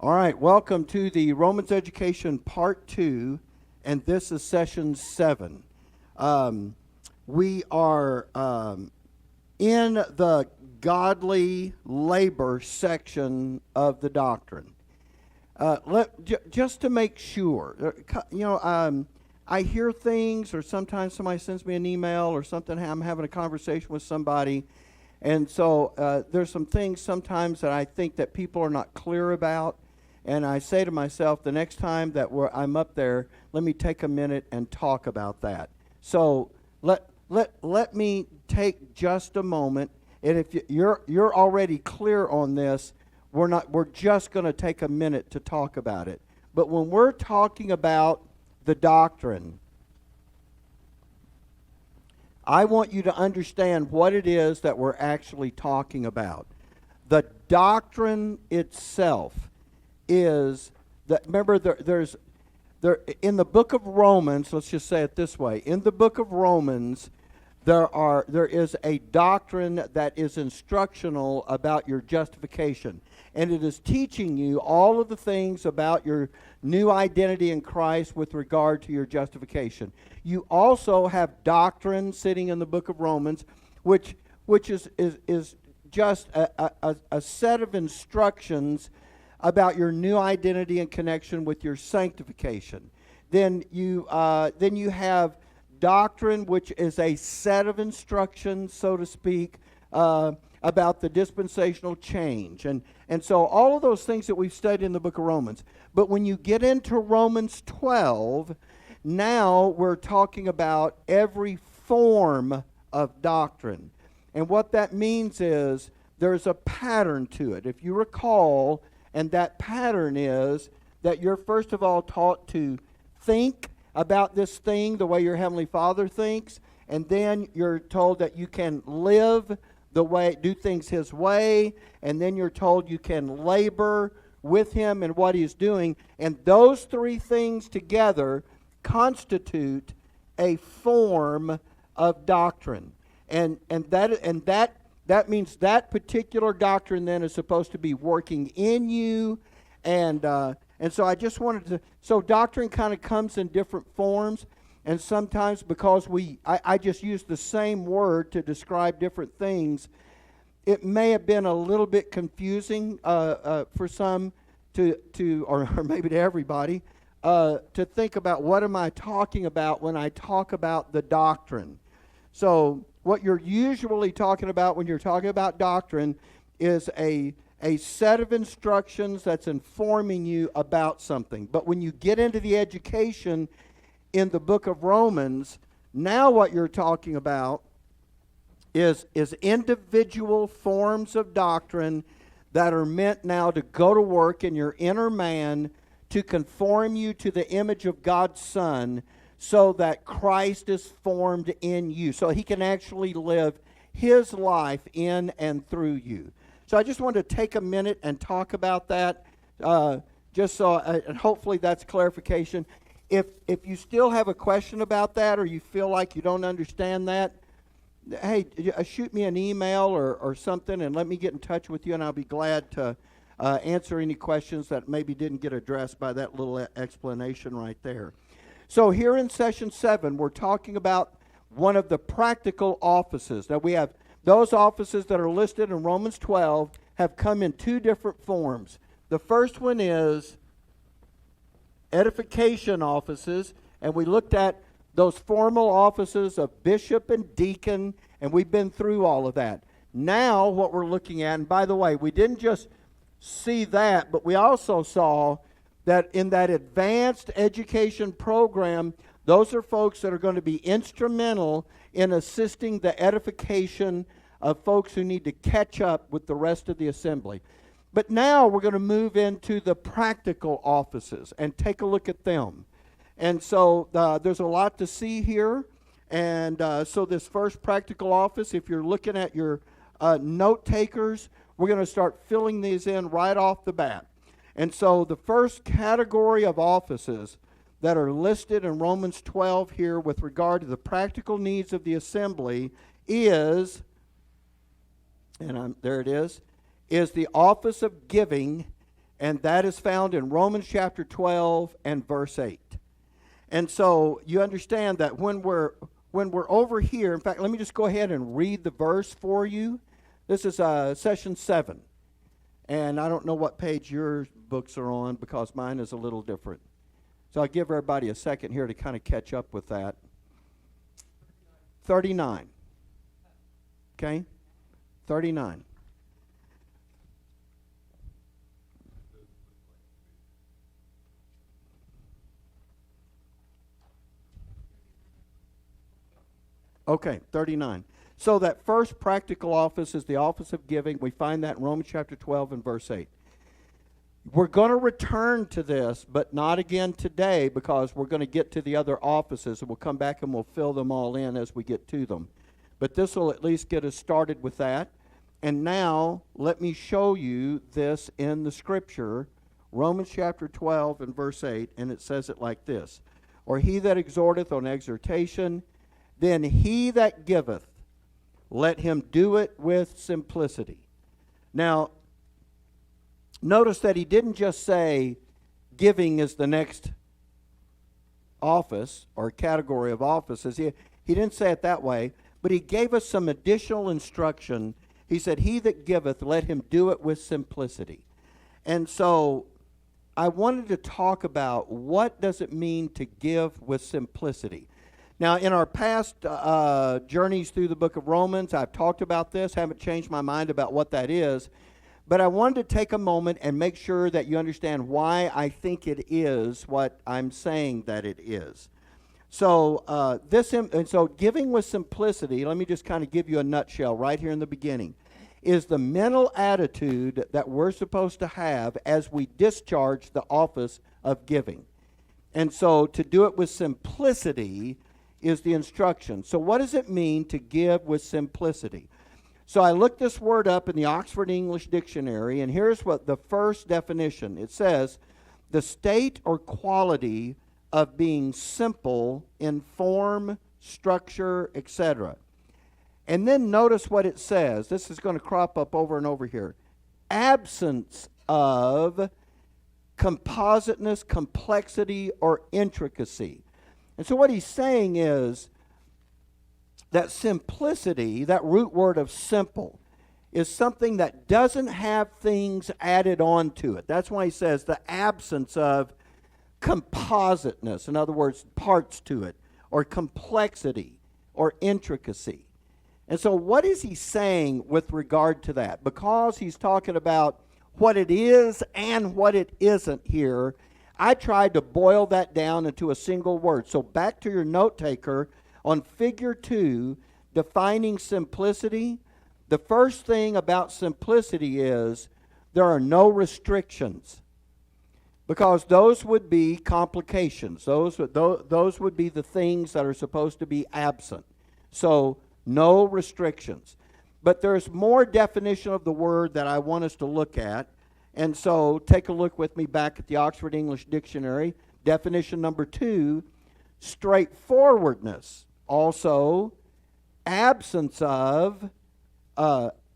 All right, welcome to the Romans Education Part 2, and this is Session 7. We are in the godly labor section of the doctrine. Just to make sure, I hear things, or sometimes somebody sends me an email or something, I'm having a conversation with somebody, and so there's some things sometimes that I think that people are not clear about. And I say to myself, the next time that I'm up there, let me take a minute and talk about that. So let me take just a moment. And if you're already clear on this, we're just going to take a minute to talk about it. But when we're talking about the doctrine, I want you to understand what it is that we're actually talking about. The doctrine itself is that, remember, there's in the book of Romans, let's just say it this way, in the book of Romans, there is a doctrine that is instructional about your justification, and it is teaching you all of the things about your new identity in Christ with regard to your justification. You also have doctrine sitting in the book of Romans, which is just a set of instructions about your new identity and connection with your sanctification. Then you have doctrine, which is a set of instructions, so to speak, about the dispensational change. And so all of those things that we've studied in the book of Romans. But when you get into Romans 12, now we're talking about every form of doctrine. And what that means is there's a pattern to it. If you recall, and that pattern is that you're first of all taught to think about this thing the way your Heavenly Father thinks, and then you're told that you can live the way, do things His way, and then you're told you can labor with Him in what He's doing, and those three things together constitute a form of doctrine, and that means that particular doctrine then is supposed to be working in you, and so I just wanted to. So doctrine kind of comes in different forms, and sometimes because I just used the same word to describe different things, it may have been a little bit confusing for some or maybe to everybody to think about what am I talking about when I talk about the doctrine. So what you're usually talking about when you're talking about doctrine is a set of instructions that's informing you about something. But when you get into the education in the book of Romans, now what you're talking about is individual forms of doctrine that are meant now to go to work in your inner man to conform you to the image of God's Son, so that Christ is formed in you, so He can actually live His life in and through you. So I just wanted to take a minute and talk about that, just so, and hopefully that's clarification. If you still have a question about that, or you feel like you don't understand that, hey, shoot me an email or something, and let me get in touch with you, and I'll be glad to answer any questions that maybe didn't get addressed by that little explanation right there. So here in Session 7, we're talking about one of the practical offices. Now we have those offices that are listed in Romans 12 have come in two different forms. The first one is Edification Offices, and we looked at those formal offices of bishop and deacon, and we've been through all of that. Now what we're looking at, and by the way, we didn't just see that, but we also saw that in that advanced education program, those are folks that are going to be instrumental in assisting the edification of folks who need to catch up with the rest of the assembly. But now we're going to move into the practical offices and take a look at them. And so there's a lot to see here. And so this first practical office, if you're looking at your note takers, we're going to start filling these in right off the bat. And so the first category of offices that are listed in Romans 12 here with regard to the practical needs of the assembly is, and there it is the office of giving And that is found in Romans chapter 12 and verse 8. And so you understand that when we're over here, in fact, let me just go ahead and read the verse for you. This is session 7. And I don't know what page your books are on because mine is a little different. So I'll give everybody a second here to kind of catch up with that. 39. Okay? 39. Okay, 39. So that first practical office is the office of giving. We find that in Romans chapter 12 and verse 8. We're going to return to this, but not again today because we're going to get to the other offices, and we'll come back and we'll fill them all in as we get to them. But this will at least get us started with that. And now, let me show you this in the Scripture, Romans chapter 12 and verse 8, and it says it like this. Or he that exhorteth on exhortation, then he that giveth, let him do it with simplicity. Now, notice that he didn't just say giving is the next office or category of offices. He didn't say it that way, but he gave us some additional instruction. He said, he that giveth, let him do it with simplicity. And so I wanted to talk about what does it mean to give with simplicity. Now, in our past journeys through the book of Romans, I've talked about this, haven't changed my mind about what that is, but I wanted to take a moment and make sure that you understand why I think it is what I'm saying that it is. So, so giving with simplicity, let me just kind of give you a nutshell right here in the beginning, is the mental attitude that we're supposed to have as we discharge the office of giving. And so to do it with simplicity is the instruction. So what does it mean to give with simplicity? So I looked this word up in the Oxford English Dictionary, and here's what the first definition. It says, the state or quality of being simple in form, structure, etc. And then notice what it says. This is going to crop up over and over here. Absence of compositeness, complexity, or intricacy. And so what he's saying is that simplicity, that root word of simple, is something that doesn't have things added on to it. That's why he says the absence of compositeness, in other words, parts to it, or complexity, or intricacy. And so what is he saying with regard to that? Because he's talking about what it is and what it isn't here, I tried to boil that down into a single word. So back to your note taker on figure 2, defining simplicity. The first thing about simplicity is there are no restrictions, because those would be complications. Those would be the things that are supposed to be absent. So no restrictions. But there's more definition of the word that I want us to look at. And so take a look with me back at the Oxford English Dictionary. Definition number 2, straightforwardness. Also, absence of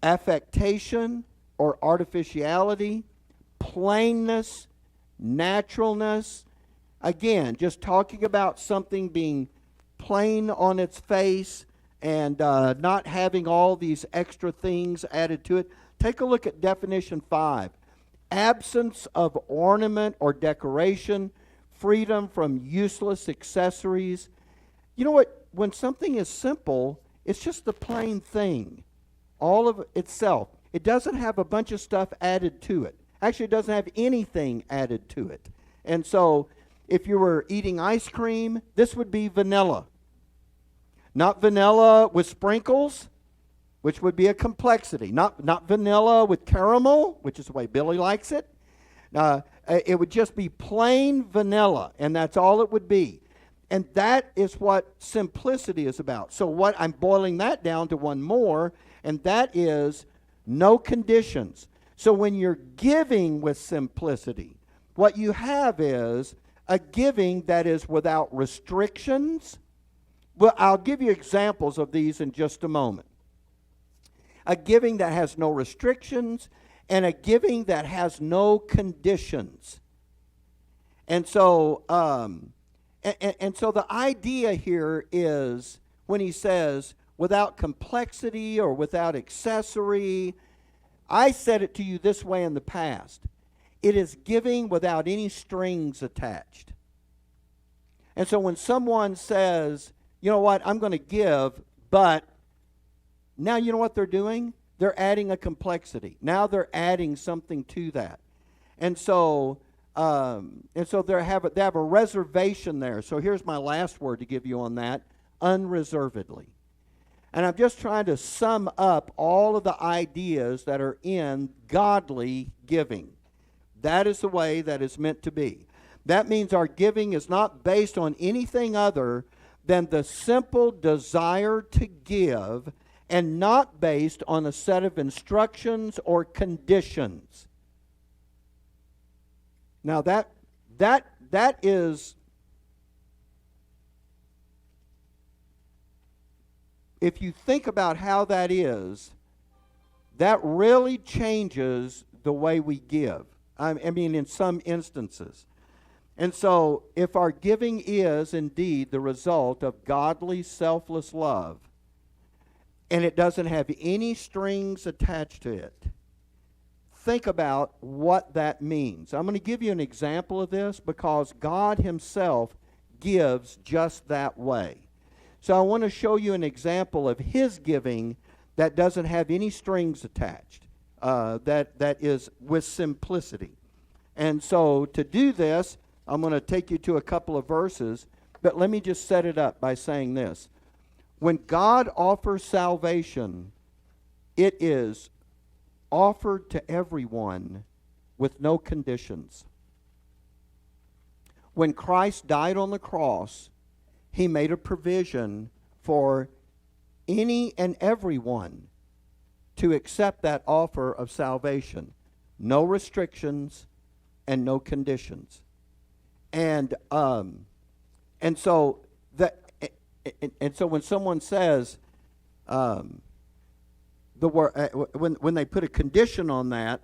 affectation or artificiality, plainness, naturalness. Again, just talking about something being plain on its face and not having all these extra things added to it. Take a look at definition 5. Absence of ornament or decoration, freedom from useless accessories. You know what? When something is simple, it's just the plain thing, all of itself. It doesn't have a bunch of stuff added to it. Actually, it doesn't have anything added to it. And so, if you were eating ice cream, this would be vanilla. Not vanilla with sprinkles, which would be a complexity. Not vanilla with caramel, which is the way Billy likes it. It would just be plain vanilla, and that's all it would be. And that is what simplicity is about. So what I'm boiling that down to one more, and that is no conditions. So when you're giving with simplicity, what you have is a giving that is without restrictions. Well, I'll give you examples of these in just a moment. A giving that has no restrictions, and a giving that has no conditions. And so, and so the idea here is when he says, without complexity or without accessory, I said it to you this way in the past. It is giving without any strings attached. And so when someone says, you know what, I'm going to give, but now you know what they're doing? They're adding a complexity. Now they're adding something to that. And so they have a reservation there. So here's my last word to give you on that: unreservedly. And I'm just trying to sum up all of the ideas that are in godly giving. That is the way that it's meant to be. That means our giving is not based on anything other than the simple desire to give, and not based on a set of instructions or conditions. Now that is, if you think about how that is, that really changes the way we give. I mean, in some instances. And so, if our giving is indeed the result of godly, selfless love, and it doesn't have any strings attached to it, think about what that means. I'm going to give you an example of this because God Himself gives just that way. So I want to show you an example of His giving that doesn't have any strings attached, that is with simplicity. And so to do this, I'm going to take you to a couple of verses, but let me just set it up by saying this. When God offers salvation, it is offered to everyone with no conditions. When Christ died on the cross, He made a provision for any and everyone to accept that offer of salvation. No restrictions and no conditions. And so when someone says the word, when they put a condition on that,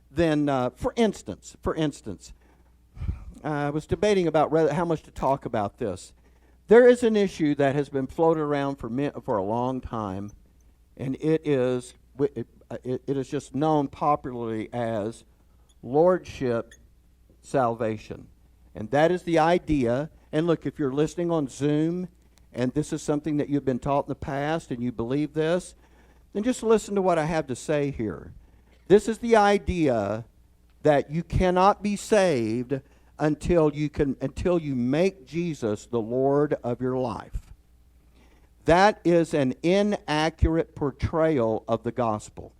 then for instance, I was debating about how much to talk about this. There is an issue that has been floated around for a long time, and it is just known popularly as Lordship Salvation. And that is the idea. And look, if you're listening on Zoom, and this is something that you've been taught in the past, and you believe this, then just listen to what I have to say here. This is the idea that you cannot be saved until you make Jesus the Lord of your life. That is an inaccurate portrayal of the gospel.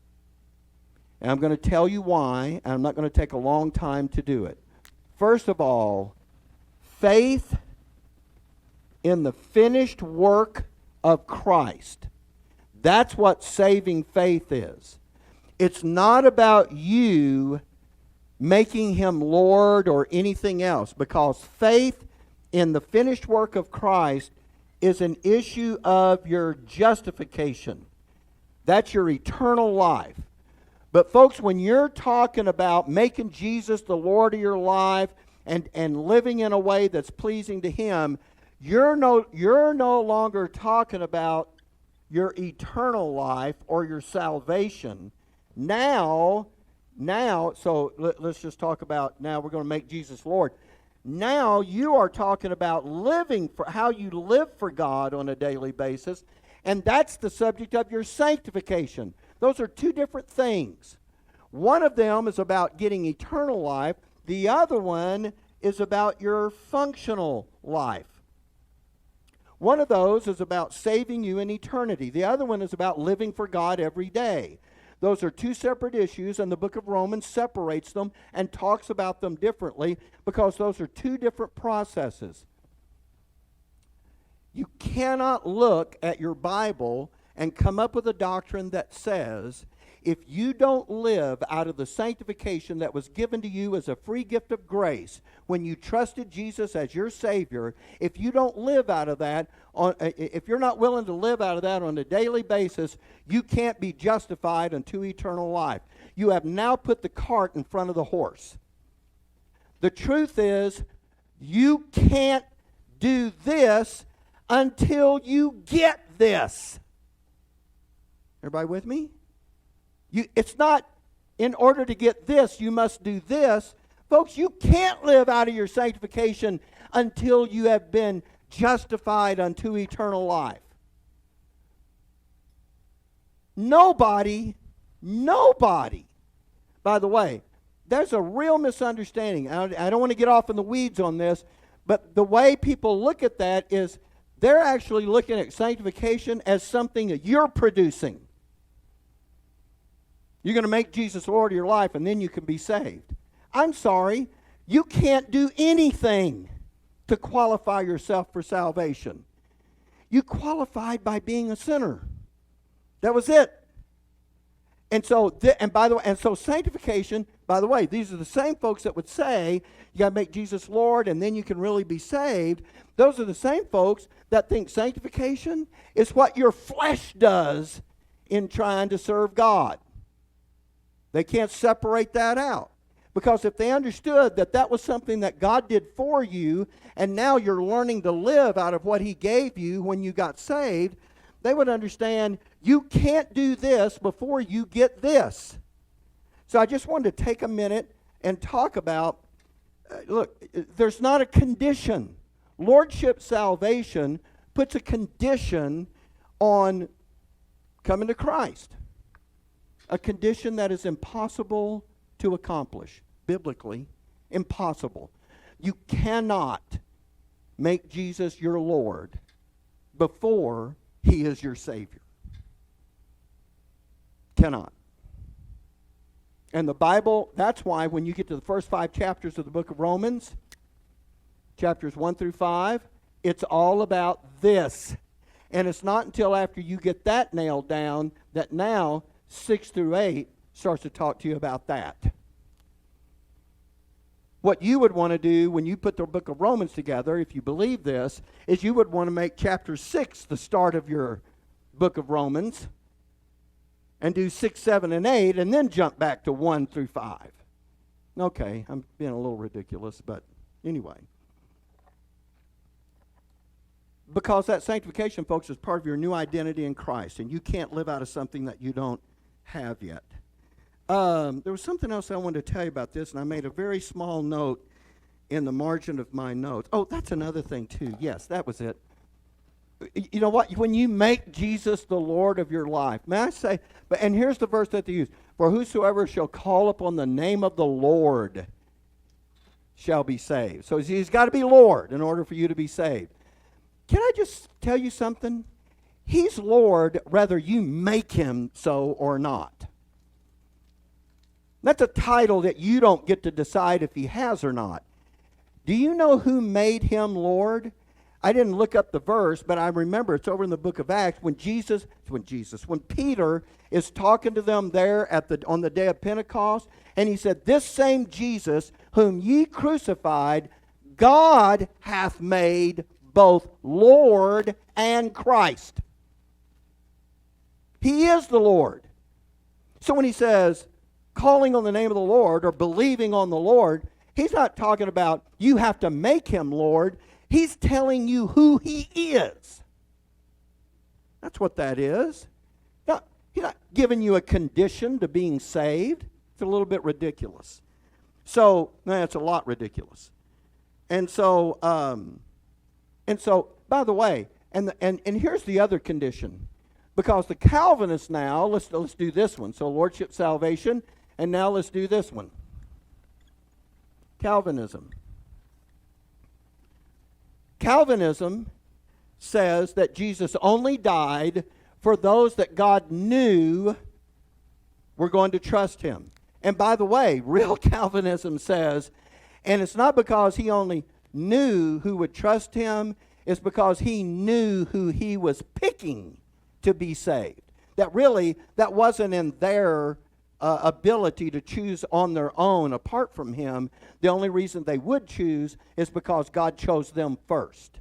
And I'm going to tell you why, and I'm not going to take a long time to do it. First of all, faith in the finished work of Christ. That's what saving faith is. It's not about you making Him Lord or anything else, because faith in the finished work of Christ is an issue of your justification. That's your eternal life. But folks, when you're talking about making Jesus the Lord of your life and living in a way that's pleasing to Him, you're no longer talking about your eternal life or your salvation. Now, so let's just talk about, now we're going to make Jesus Lord. Now you are talking about living for how you live for God on a daily basis, and that's the subject of your sanctification. Those are two different things. One of them is about getting eternal life. The other one is about your functional life. One of those is about saving you in eternity. The other one is about living for God every day. Those are two separate issues, and the book of Romans separates them and talks about them differently because those are two different processes. You cannot look at your Bible and come up with a doctrine that says if you don't live out of the sanctification that was given to you as a free gift of grace when you trusted Jesus as your Savior, if you don't live out of that, if you're not willing to live out of that on a daily basis, you can't be justified unto eternal life. you have now put the cart in front of the horse. The truth is, you can't do this until you get this. Everybody with me? It's not, in order to get this, you must do this. Folks, you can't live out of your sanctification until you have been justified unto eternal life. Nobody, by the way, there's a real misunderstanding. I don't want to get off in the weeds on this, but the way people look at that is they're actually looking at sanctification as something that you're producing. You're going to make Jesus Lord of your life, and then you can be saved. I'm sorry, you can't do anything to qualify yourself for salvation. You qualified by being a sinner. That was it. And so, sanctification, by the way, these are the same folks that would say you got to make Jesus Lord and then you can really be saved. Those are the same folks that think sanctification is what your flesh does in trying to serve God. They can't separate that out. Because if they understood that that was something that God did for you, and now you're learning to live out of what He gave you when you got saved, they would understand you can't do this before you get this. So I just wanted to take a minute and talk about, look, there's not a condition. Lordship Salvation puts a condition on coming to Christ. A condition that is impossible to accomplish. Biblically, impossible. You cannot make Jesus your Lord before He is your Savior. Cannot. And the Bible, that's why when you get to the first 5 chapters of the book of Romans, chapters 1 through 5, it's all about this. And it's not until after you get that nailed down that now 6 through 8 starts to talk to you about that. What you would want to do when you put the book of Romans together, if you believe this, is you would want to make chapter 6 the start of your book of Romans and do 6, 7, and 8 and then jump back to 1 through 5. Okay, I'm being a little ridiculous, but anyway. Because that sanctification, folks, is part of your new identity in Christ, and you can't live out of something that you don't have yet. There was something else I wanted to tell you about this, and I made a very small note in the margin of my notes. Oh, that's another thing, too. Yes, that was it. You know what? When you make Jesus the Lord of your life, may I say, and here's the verse that they use, for whosoever shall call upon the name of the Lord shall be saved. So He's got to be Lord in order for you to be saved. Can I just tell you something? He's Lord whether you make Him so or not. That's a title that you don't get to decide if He has or not. Do you know who made Him Lord? I didn't look up the verse, but I remember it's over in the book of Acts when Peter is talking to them there on the day of Pentecost, and he said, this same Jesus whom ye crucified, God hath made both Lord and Christ. He is the Lord. So when he says, calling on the name of the Lord or believing on the Lord, He's not talking about you have to make Him Lord. He's telling you who He is. That's what that is. Now, He's not giving you a condition to being saved. It's a little bit ridiculous. So, it's a lot ridiculous. And so, by the way, and here's the other condition. Because the Calvinists now, let's do this one. So Lordship Salvation, and now let's do this one. Calvinism. Calvinism says that Jesus only died for those that God knew were going to trust Him. And by the way, real Calvinism says, and it's not because He only knew who would trust Him, it's because He knew who He was picking to be saved. That wasn't in their ability to choose on their own apart from Him. The only reason they would choose is because God chose them first.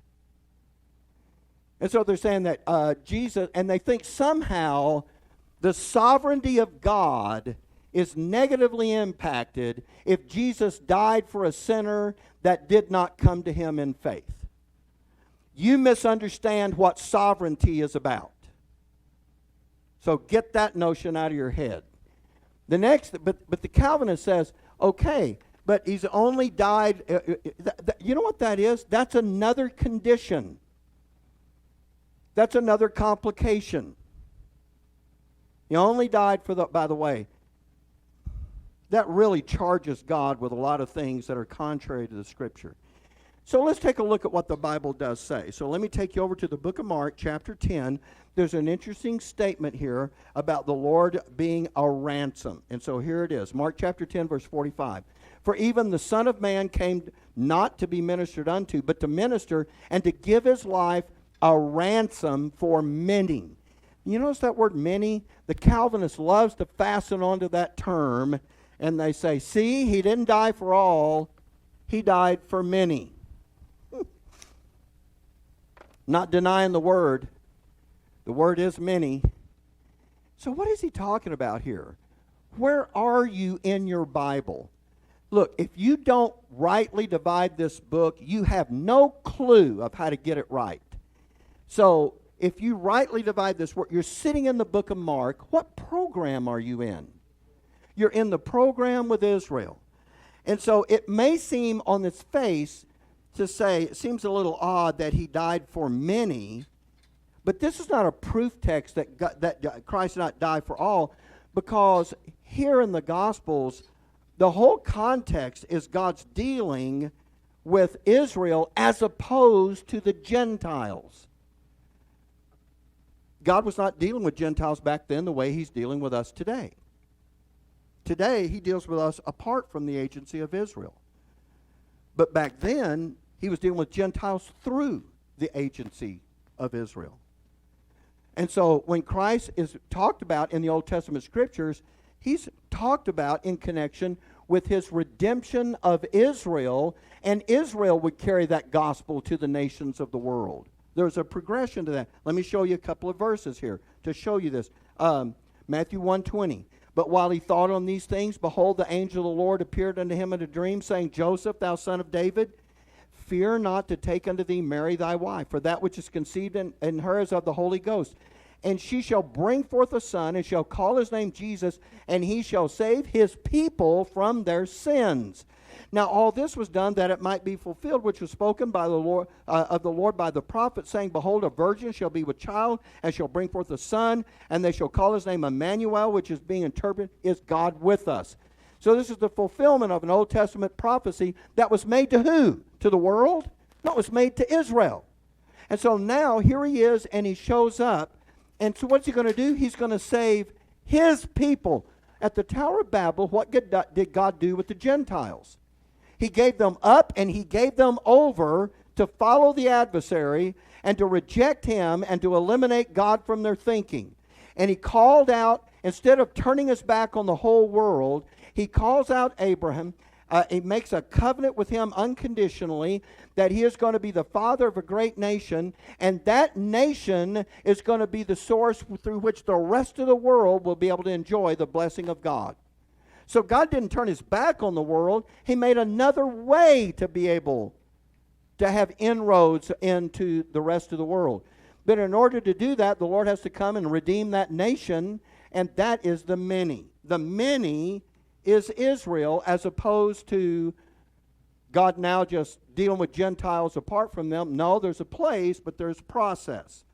And so they're saying that Jesus, and they think somehow the sovereignty of God is negatively impacted if Jesus died for a sinner that did not come to him in faith. You misunderstand what sovereignty is about. So get that notion out of your head. The next, but the Calvinist says, okay, but he's only died. You know what that is? That's another condition. That's another complication. He only died for the, by the way, that really charges God with a lot of things that are contrary to the Scripture. So let's take a look at what the Bible does say. So let me take you over to the book of Mark, chapter 10. There's an interesting statement here about the Lord being a ransom. And so here it is, Mark chapter 10, verse 45. For even the Son of Man came not to be ministered unto, but to minister and to give his life a ransom for many. You notice that word many? The Calvinist loves to fasten onto that term, and they say, see, he didn't die for all, he died for many. Not denying the word. The word is many. So what is he talking about here? Where are you in your Bible? Look, if you don't rightly divide this book, you have no clue of how to get it right. So if you rightly divide this work, you're sitting in the book of Mark. What program are you in? You're in the program with Israel. And so it may seem on its face to say, it seems a little odd that he died for many, but this is not a proof text that Christ did not die for all, because here in the Gospels, the whole context is God's dealing with Israel as opposed to the Gentiles. God was not dealing with Gentiles back then the way he's dealing with us today. Today, he deals with us apart from the agency of Israel. But back then, he was dealing with Gentiles through the agency of Israel. And so when Christ is talked about in the Old Testament Scriptures, he's talked about in connection with his redemption of Israel, and Israel would carry that gospel to the nations of the world. There's a progression to that. Let me show you a couple of verses here to show you this. Matthew 1:20. But while he thought on these things, behold, the angel of the Lord appeared unto him in a dream, saying, Joseph, thou son of David, fear not to take unto thee Mary thy wife, for that which is conceived in her is of the Holy Ghost. And she shall bring forth a son, and shall call his name Jesus, and he shall save his people from their sins. Now all this was done that it might be fulfilled, which was spoken by the Lord of the Lord by the prophet, saying, behold, a virgin shall be with child, and shall bring forth a son, and they shall call his name Emmanuel, which is being interpreted, is God with us. So this is the fulfillment of an Old Testament prophecy that was made to who? To the world? No, it was made to Israel. And so now here he is, and he shows up. And so what's he going to do? He's going to save his people. At the Tower of Babel, what did God do with the Gentiles? He gave them up and he gave them over to follow the adversary and to reject him and to eliminate God from their thinking. And he called out, instead of turning his back on the whole world, he calls out Abraham. He makes a covenant with him unconditionally that he is going to be the father of a great nation, and that nation is going to be the source through which the rest of the world will be able to enjoy the blessing of God. So God didn't turn his back on the world. He made another way to be able to have inroads into the rest of the world. But in order to do that, the Lord has to come and redeem that nation, and that is the many. The many is Israel, as opposed to God now just dealing with Gentiles apart from them. No, there's a place, but there's process.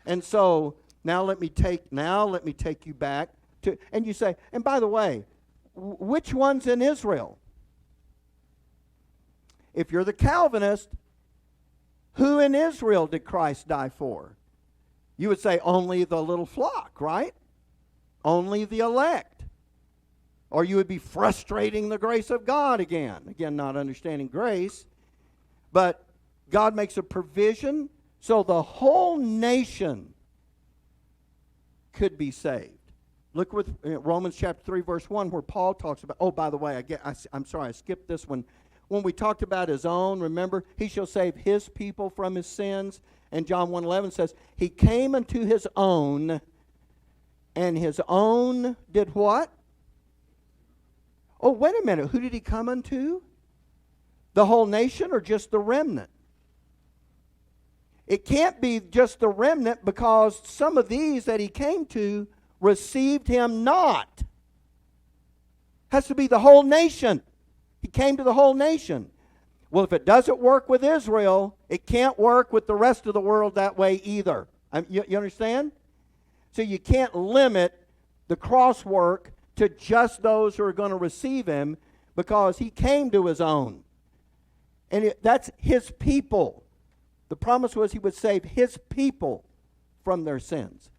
And so now let me take you back to, and you say, and by the way, which one's in Israel? If you're the Calvinist, who in Israel did Christ die for? You would say only the little flock, right? Only the elect. Or you would be frustrating the grace of God again. Again, not understanding grace. But God makes a provision so the whole nation could be saved. Look with Romans chapter 3, verse 1, where Paul talks about, oh, by the way, I'm sorry, I skipped this one. When we talked about his own, remember, he shall save his people from his sins. And John 1:11 says, he came unto his own, and his own did what? Oh, wait a minute. Who did he come unto? The whole nation or just the remnant? It can't be just the remnant, because some of these that he came to received him not. Has to be the whole nation. He came to the whole nation. Well, if it doesn't work with Israel, it can't work with the rest of the world that way either. You understand? So you can't limit the cross work to just those who are going to receive him, because he came to his own. And that's his people. The promise was he would save his people from their sins.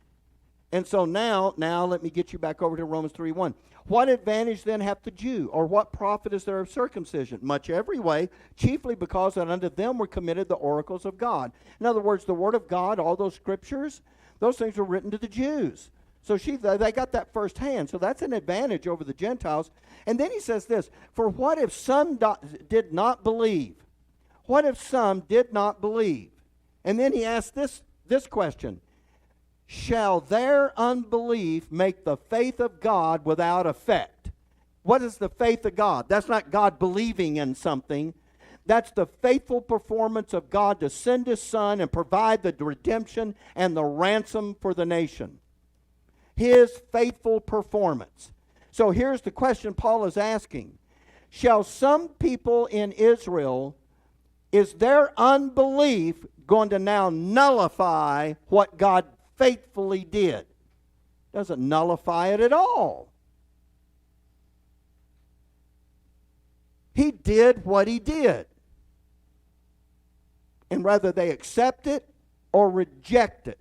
And so now let me get you back over to Romans 3:1. What advantage then hath the Jew, or what profit is there of circumcision? Much every way, chiefly because that unto them were committed the oracles of God. In other words, the Word of God, all those scriptures, those things were written to the Jews. So they got that firsthand. So that's an advantage over the Gentiles. And then he says this, for what if some did not believe? What if some did not believe? And then he asks this question, shall their unbelief make the faith of God without effect? What is the faith of God? That's not God believing in something. That's the faithful performance of God to send his Son and provide the redemption and the ransom for the nation. His faithful performance. So here's the question Paul is asking. Shall some people in Israel, is their unbelief going to now nullify what God faithfully did? Doesn't nullify it at all. He did what he did. And whether they accept it or reject it,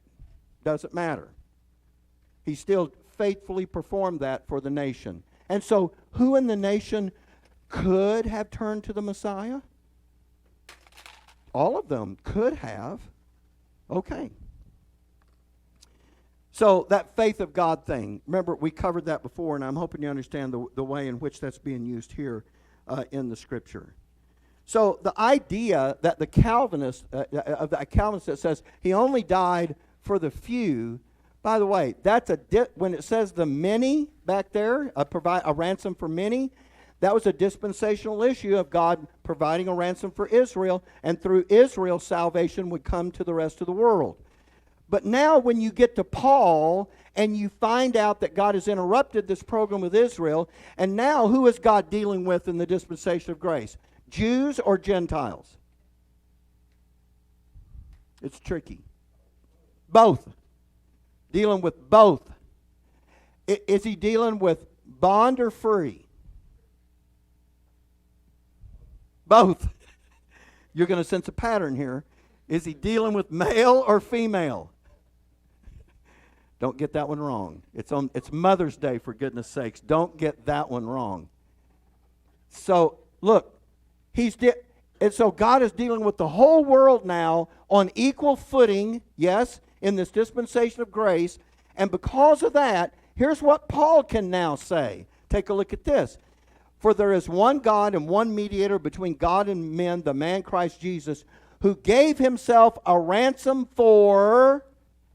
doesn't matter. He still faithfully performed that for the nation. And so, who in the nation could have turned to the Messiah? All of them could have. Okay. So, that faith of God thing, remember, we covered that before, and I'm hoping you understand the way in which that's being used here in the Scripture. So, the idea that the Calvinist, a Calvinist that says he only died for the few, by the way, that's when it says the many back there, provide a ransom for many, that was a dispensational issue of God providing a ransom for Israel, and through Israel, salvation would come to the rest of the world. But now when you get to Paul and you find out that God has interrupted this program with Israel, and now who is God dealing with in the dispensation of grace? Jews or Gentiles? It's tricky. Both. Dealing with both. Is he dealing with bond or free? Both. You're going to sense a pattern here. Is he dealing with male or female? Don't get that one wrong. It's Mother's Day, for goodness sakes. Don't get that one wrong. So, look, and so God is dealing with the whole world now on equal footing, yes, in this dispensation of grace. And because of that, here's what Paul can now say. Take a look at this. For there is one God and one mediator between God and men, the man Christ Jesus, who gave himself a ransom for,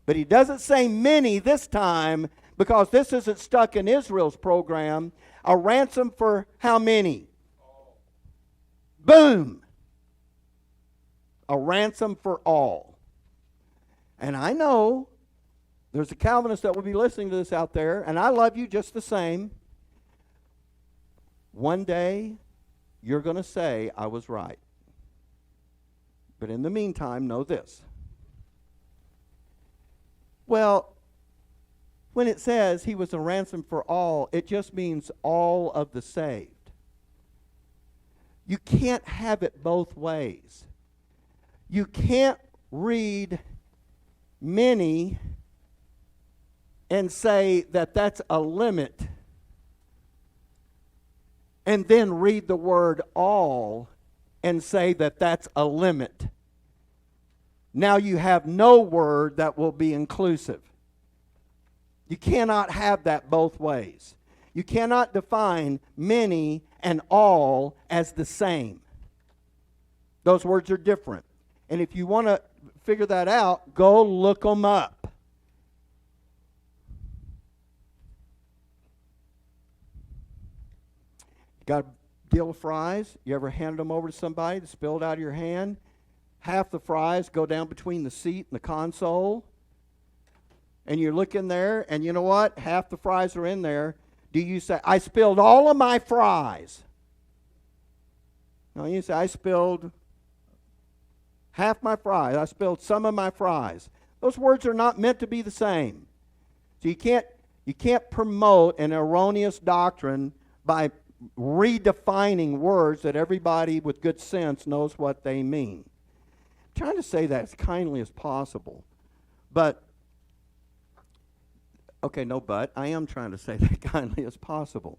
but he doesn't say many this time, because this isn't stuck in Israel's program, a ransom for how many? Boom! A ransom for all. And I know there's a Calvinist that will be listening to this out there, and I love you just the same. One day, you're going to say, I was right. But in the meantime, know this. Well, when it says he was a ransom for all, it just means all of the saved. You can't have it both ways. You can't read many and say that that's a limit, and then read the word all and say that that's a limit. Now you have no word that will be inclusive. You cannot have that both ways. You cannot define many and all as the same. Those words are different. And if you want to figure that out, go look them up. Got a deal of fries? You ever handed them over to somebody that spilled out of your hand? Half the fries go down between the seat and the console. And you look in there, and you know what? Half the fries are in there. Do you say, I spilled all of my fries? No, you say, I spilled half my fries. I spilled some of my fries. Those words are not meant to be the same. So you can't promote an erroneous doctrine by redefining words that everybody with good sense knows what they mean. I'm trying to say that as kindly as possible. But okay, no but. I am trying to say that kindly as possible.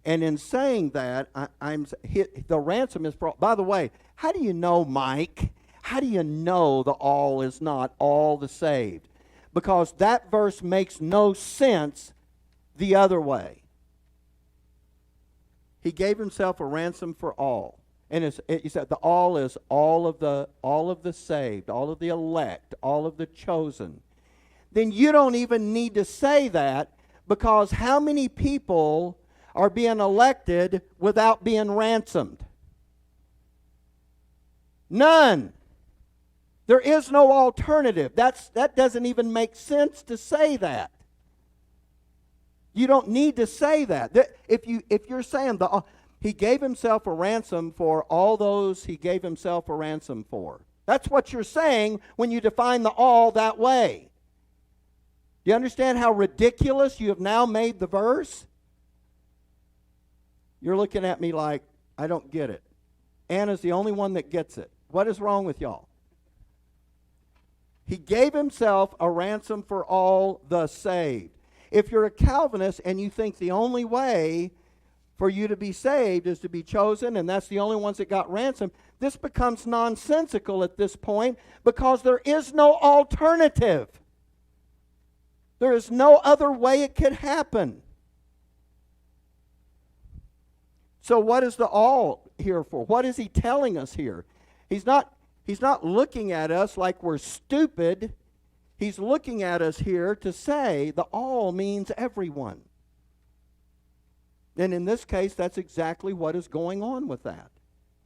And in saying that, the ransom is for, by the way, how do you know, Mike? How do you know the all is not all the saved? Because that verse makes no sense the other way. He gave himself a ransom for all. And he said the all is all of the saved, all of the elect, all of the chosen. Then you don't even need to say that, because how many people are being elected without being ransomed? None. There is no alternative. That doesn't even make sense to say that. You don't need to say that. If you're saying he gave himself a ransom for all those he gave himself a ransom for. That's what you're saying when you define the all that way. Do you understand how ridiculous you have now made the verse? You're looking at me like, I don't get it. Anna's the only one that gets it. What is wrong with y'all? He gave himself a ransom for all the saved. If you're a Calvinist and you think the only way for you to be saved is to be chosen, and that's the only ones that got ransomed, this becomes nonsensical at this point, because there is no alternative. There is no other way it could happen. So what is the all here for? What is he telling us here? He's not looking at us like we're stupid. He's looking at us here to say the all means everyone. And in this case, that's exactly what is going on with that.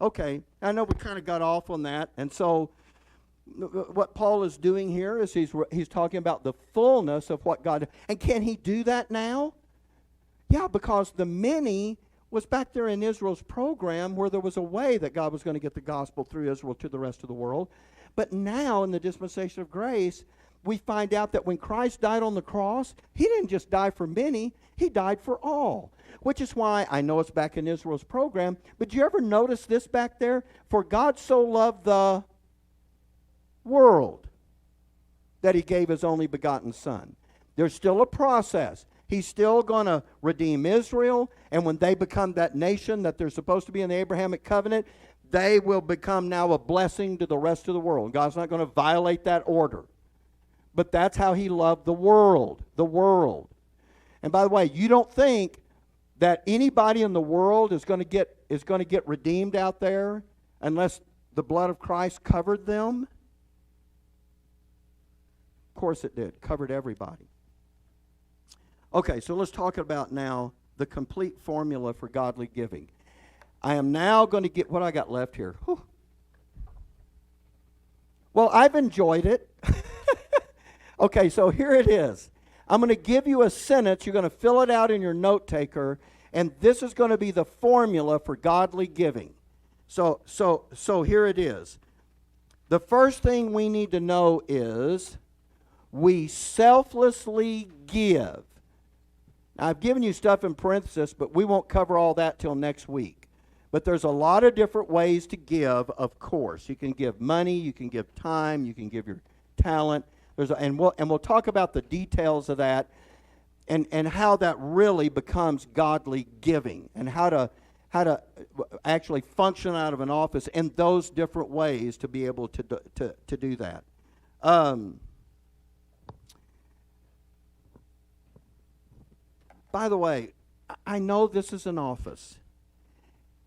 Okay, I know we kind of got off on that. And so what Paul is doing here is he's talking about the fullness of what God... And can he do that now? Yeah, because the many was back there in Israel's program where there was a way that God was going to get the gospel through Israel to the rest of the world. But now in the dispensation of grace, we find out that when Christ died on the cross, he didn't just die for many, he died for all. Which is why, I know it's back in Israel's program, but do you ever notice this back there? For God so loved the world that he gave his only begotten Son. There's still a process. He's still going to redeem Israel, and when they become that nation that they're supposed to be in the Abrahamic covenant, they will become now a blessing to the rest of the world. God's not going to violate that order. But that's how he loved the world. The world. And by the way, you don't think that anybody in the world is going to get redeemed out there unless the blood of Christ covered them? Of course it did. Covered everybody. Okay, so let's talk about now the complete formula for godly giving. I am now going to get what I got left here. Whew. Well, I've enjoyed it. Okay, so here it is. I'm going to give you a sentence. You're going to fill it out in your note taker, and this is going to be the formula for godly giving. So here it is. The first thing we need to know is we selflessly give. Now, I've given you stuff in parenthesis, but we won't cover all that till next week. But there's a lot of different ways to give, of course. You can give money, you can give time, you can give your talent. And we'll talk about the details of that and how that really becomes godly giving and how to actually function out of an office in those different ways to be able to do that. By the way, I know this is an office.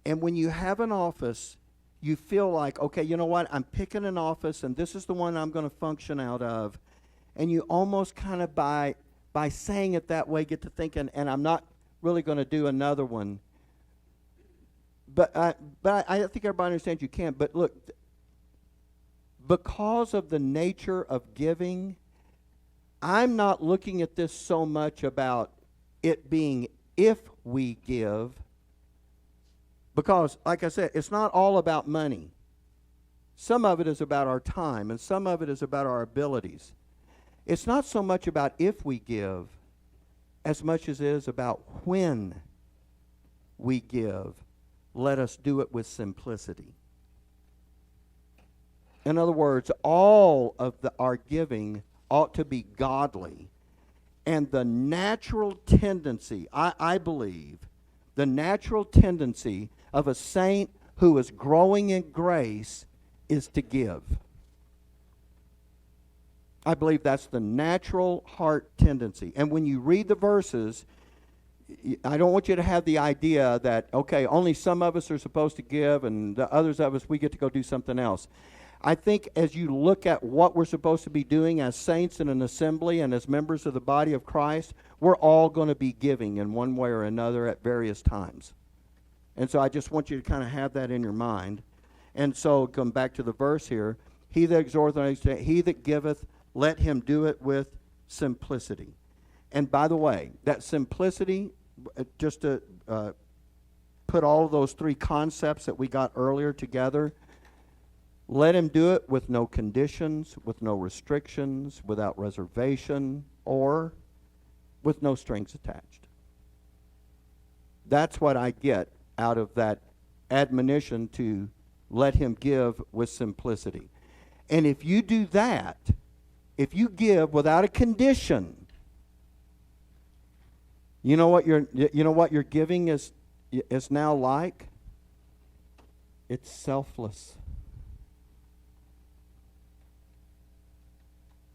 And when you have an office, you feel like, okay, you know what? I'm picking an office, and this is the one I'm going to function out of. And you almost kind of, by saying it that way, get to thinking, and I'm not really going to do another one. but I think everybody understands you can. But look, because of the nature of giving, I'm not looking at this so much about it being if we give, because, like I said, it's not all about money. Some of it is about our time, and some of it is about our abilities. It's not so much about if we give as much as it is about when we give. Let us do it with simplicity. In other words, all of our giving ought to be godly. And the natural tendency, I believe, the natural tendency of a saint who is growing in grace is to give. I believe that's the natural heart tendency. And when you read the verses, I don't want you to have the idea that, okay, only some of us are supposed to give and the others of us, we get to go do something else. I think as you look at what we're supposed to be doing as saints in an assembly and as members of the body of Christ, we're all going to be giving in one way or another at various times. And so I just want you to kind of have that in your mind. And so come back to the verse here. He that exhorteth, he that giveth, let him do it with simplicity. And by the way, that simplicity, just to put all of those three concepts that we got earlier together, let him do it with no conditions, with no restrictions, without reservation, or with no strings attached. That's what I get out of that admonition to let him give with simplicity. And if you do that, if you give without a condition, you know what your giving is now like? It's selfless.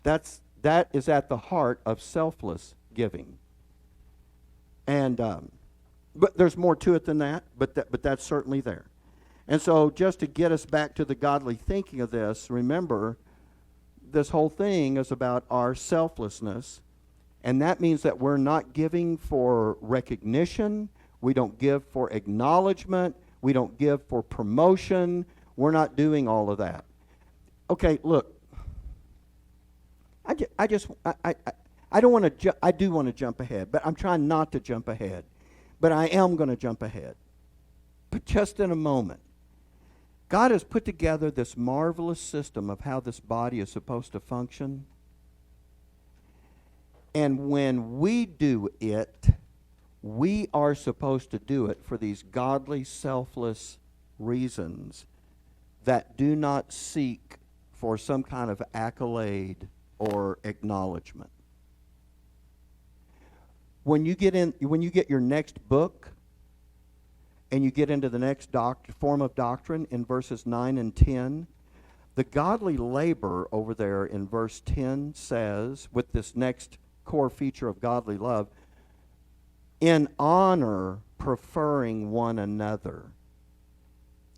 That is at the heart of selfless giving. And but there's more to it than that, but that's certainly there. And so just to get us back to the godly thinking of this, remember, this whole thing is about our selflessness, and that means that we're not giving for recognition, we don't give for acknowledgement, we don't give for promotion, we're not doing all of that. Okay, look, I don't want to. I do want to jump ahead, but I'm trying not to jump ahead. But I am going to jump ahead. But just in a moment, God has put together this marvelous system of how this body is supposed to function. And when we do it, we are supposed to do it for these godly, selfless reasons that do not seek for some kind of accolade or acknowledgement. When you get your next book and you get into the next form of doctrine in verses 9 and 10, the godly labor over there in verse 10 says, with this next core feature of godly love, in honor preferring one another.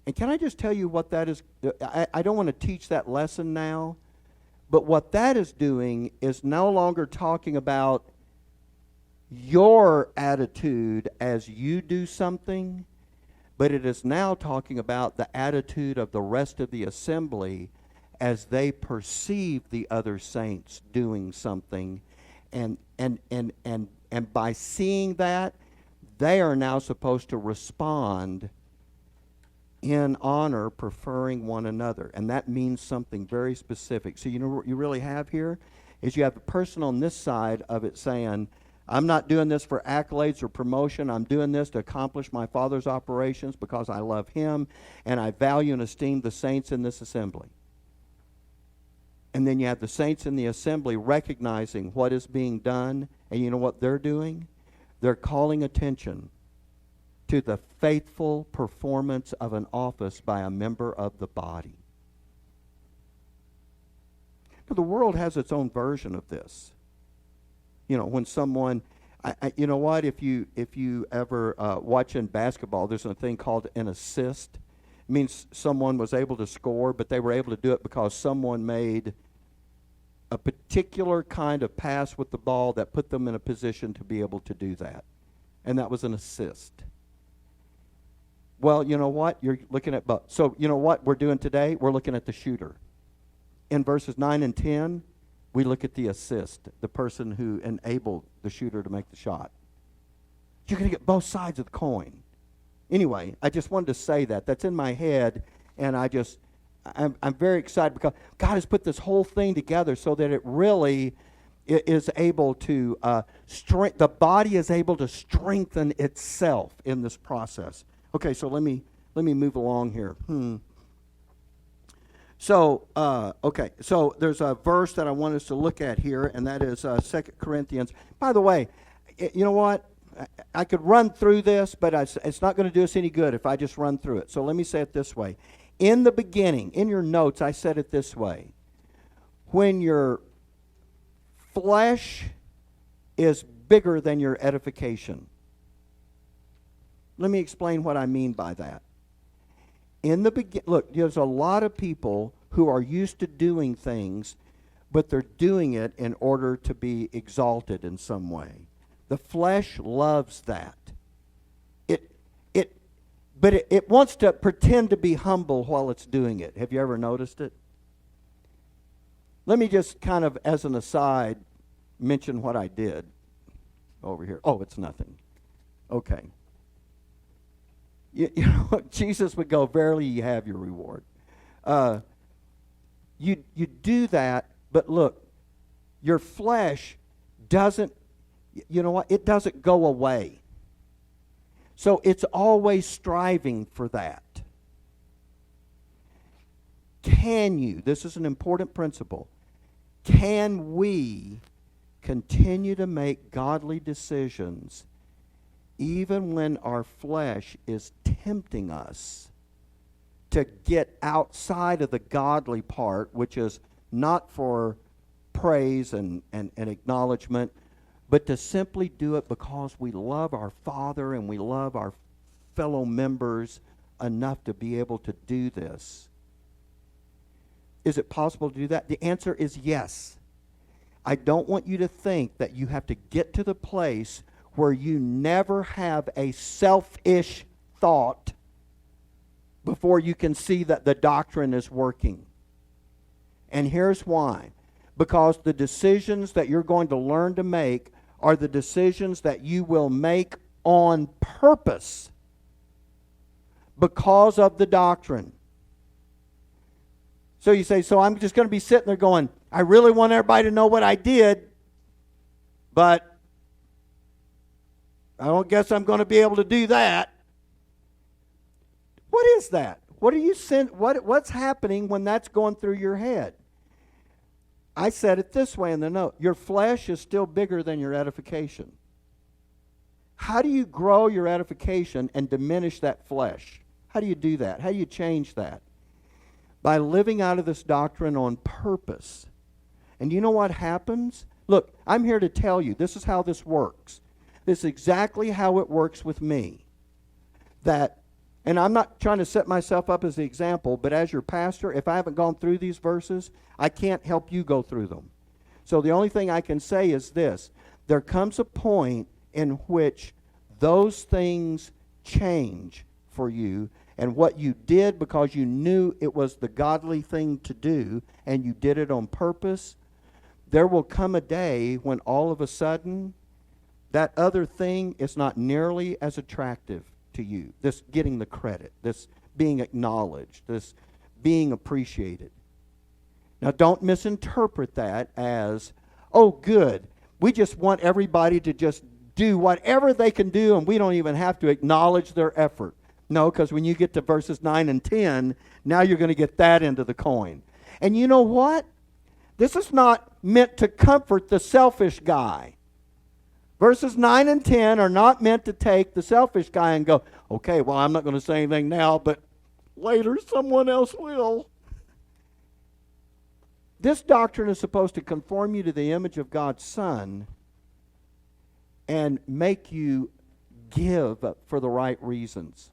And can I just tell you what that is? I don't want to teach that lesson now, but what that is doing is no longer talking about your attitude as you do something, but it is now talking about the attitude of the rest of the assembly as they perceive the other saints doing something, and by seeing that, they are now supposed to respond in honor, preferring one another. And that means something very specific. So you know what you really have here is you have the person on this side of it saying, I'm not doing this for accolades or promotion. I'm doing this to accomplish my Father's operations because I love Him and I value and esteem the saints in this assembly. And then you have the saints in the assembly recognizing what is being done, and you know what they're doing? They're calling attention to the faithful performance of an office by a member of the body. Now, the world has its own version of this. You know, when someone, you know what? If you ever watch in basketball, there's a thing called an assist. It means someone was able to score, but they were able to do it because someone made a particular kind of pass with the ball that put them in a position to be able to do that. And that was an assist. Well, you know what? You're looking at both. So you know what we're doing today? We're looking at the shooter. In verses 9 and 10, we look at the assist, the person who enabled the shooter to make the shot. You're going to get both sides of the coin. Anyway, I just wanted to say that. That's in my head, and I'm very excited because God has put this whole thing together so that it really is able to, the body is able to strengthen itself in this process. Okay, so let me move along here. So there's a verse that I want us to look at here, and that is 2 Corinthians. By the way, you know what? I could run through this, but it's not going to do us any good if I just run through it. So let me say it this way. In the beginning, in your notes, I said it this way. When your flesh is bigger than your edification. Let me explain what I mean by that. In the look, there's a lot of people who are used to doing things, but they're doing it in order to be exalted in some way. The flesh loves that. But it wants to pretend to be humble while it's doing it. Have you ever noticed it? Let me just kind of, as an aside, mention what I did over here. Oh, it's nothing. Okay. You know, Jesus would go, verily you have your reward. You do that, but look, your flesh doesn't, you know what, it doesn't go away. So it's always striving for that. Can you, this is an important principle, can we continue to make godly decisions even when our flesh is tempting us to get outside of the godly part, which is not for praise and acknowledgement, but to simply do it because we love our Father and we love our fellow members enough to be able to do this? Is it possible to do that? The answer is yes. I don't want you to think that you have to get to the place where you never have a selfish thought before you can see that the doctrine is working. And here's why. Because the decisions that you're going to learn to make are the decisions that you will make on purpose because of the doctrine. So you say, so I'm just going to be sitting there going, I really want everybody to know what I did, but I don't guess I'm going to be able to do that. What is that? What's happening when that's going through your head? I said it this way in the note. Your flesh is still bigger than your edification. How do you grow your edification and diminish that flesh? How do you do that? How do you change that? By living out of this doctrine on purpose. And you know what happens? Look, I'm here to tell you, this is how this works. This is exactly how it works with me. And I'm not trying to set myself up as the example, but as your pastor, if I haven't gone through these verses, I can't help you go through them. So the only thing I can say is this. There comes a point in which those things change for you, and what you did because you knew it was the godly thing to do, and you did it on purpose, there will come a day when all of a sudden that other thing is not nearly as attractive to you. This getting the credit, this being acknowledged, this being appreciated. Now don't misinterpret that as, oh good, we just want everybody to just do whatever they can do and we don't even have to acknowledge their effort. No, because when you get to verses 9 and 10, now you're going to get that into the coin. And you know what? This is not meant to comfort the selfish guy. Verses 9 and 10 are not meant to take the selfish guy and go, okay, well, I'm not going to say anything now, but later someone else will. This doctrine is supposed to conform you to the image of God's Son and make you give for the right reasons.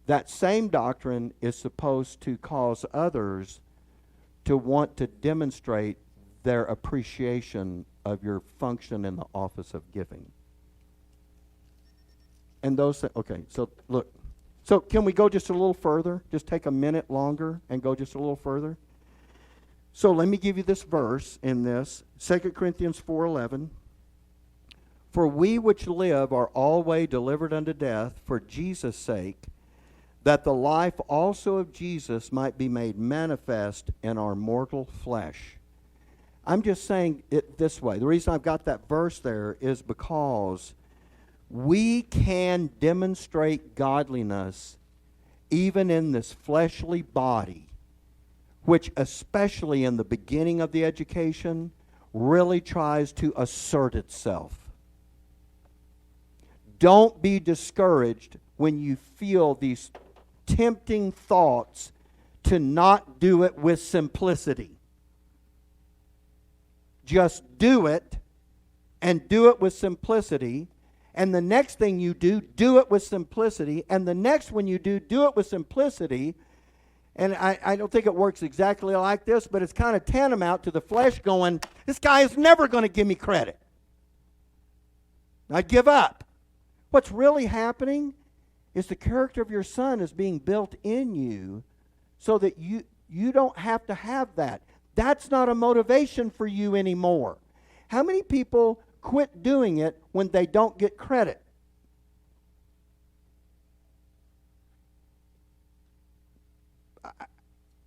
That same doctrine is supposed to cause others to want to demonstrate their appreciation of your function in the office of giving. And those, okay, so look. So can we go just a little further? Just take a minute longer and go just a little further? So let me give you this verse in this, 2 Corinthians 4:11. For we which live are always delivered unto death for Jesus' sake, that the life also of Jesus might be made manifest in our mortal flesh. I'm just saying it this way. The reason I've got that verse there is because we can demonstrate godliness even in this fleshly body, which especially in the beginning of the education really tries to assert itself. Don't be discouraged when you feel these tempting thoughts to not do it with simplicity. Just do it, and do it with simplicity. And the next thing you do, do it with simplicity. And the next one you do it with simplicity. And I don't think it works exactly like this, but it's kind of tantamount to the flesh going, this guy is never going to give me credit. I give up. What's really happening is the character of your son is being built in you so that you don't have to have that. That's not a motivation for you anymore. How many people quit doing it when they don't get credit?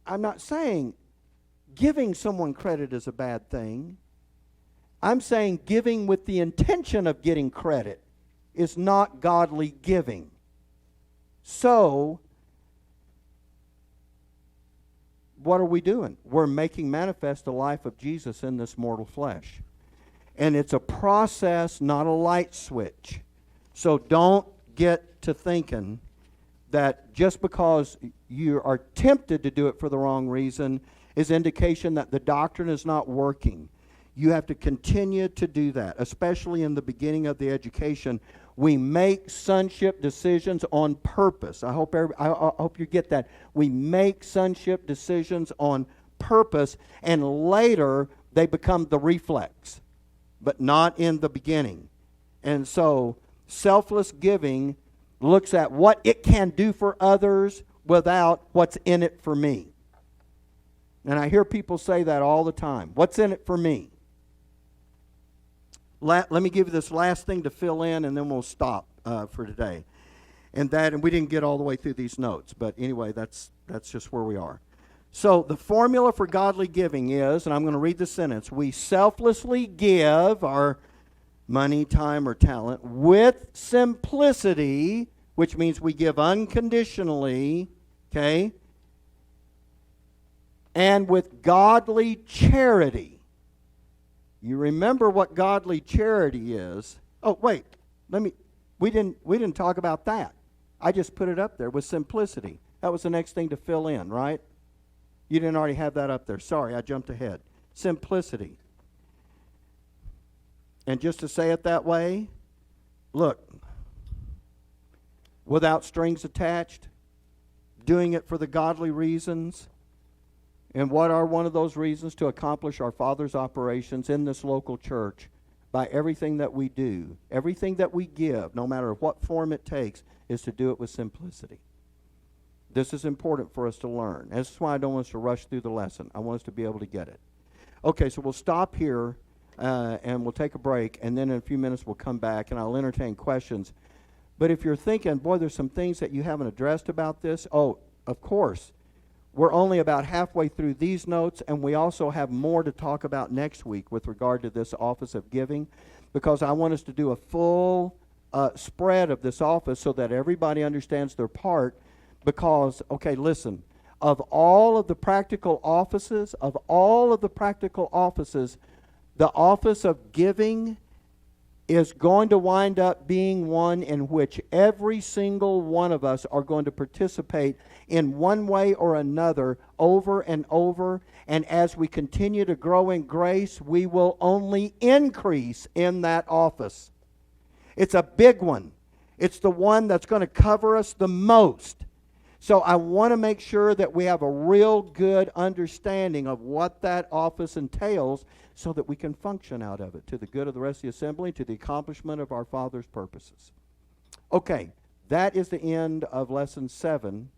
I'm not saying giving someone credit is a bad thing. I'm saying giving with the intention of getting credit is not godly giving. So, what are we doing? We're making manifest the life of Jesus in this mortal flesh. And it's a process, not a light switch. So don't get to thinking that just because you are tempted to do it for the wrong reason is indication that the doctrine is not working. You have to continue to do that, especially in the beginning of the education. We make sonship decisions on purpose. I hope you get that. We make sonship decisions on purpose, and later they become the reflex, but not in the beginning. And so selfless giving looks at what it can do for others without what's in it for me. And I hear people say that all the time. What's in it for me? Let me give you this last thing to fill in, and then we'll stop for today. And we didn't get all the way through these notes, but anyway, that's just where we are. So the formula for godly giving is, and I'm going to read the sentence, we selflessly give our money, time, or talent with simplicity, which means we give unconditionally, okay, and with godly charity. You remember what godly charity is. Oh, wait. We didn't talk about that. I just put it up there with simplicity. That was the next thing to fill in, right? You didn't already have that up there. Sorry, I jumped ahead. Simplicity. And just to say it that way, look, without strings attached, doing it for the godly reasons. And what are one of those reasons? To accomplish our Father's operations in this local church by everything that we do. Everything that we give, no matter what form it takes, is to do it with simplicity. This is important for us to learn. This is why I don't want us to rush through the lesson. I want us to be able to get it. Okay, so we'll stop here and we'll take a break, and then in a few minutes we'll come back and I'll entertain questions. But if you're thinking, boy, there's some things that you haven't addressed about this, oh, of course. We're only about halfway through these notes, and we also have more to talk about next week with regard to this office of giving, because I want us to do a full spread of this office so that everybody understands their part. Because, okay, listen, of all of the practical offices, the office of giving is going to wind up being one in which every single one of us are going to participate in one way or another over and over. And as we continue to grow in grace, we will only increase in that office. It's a big one. It's the one that's going to cover us the most. So I want to make sure that we have a real good understanding of what that office entails so that we can function out of it to the good of the rest of the assembly, to the accomplishment of our Father's purposes. Okay, that is the end of lesson 7.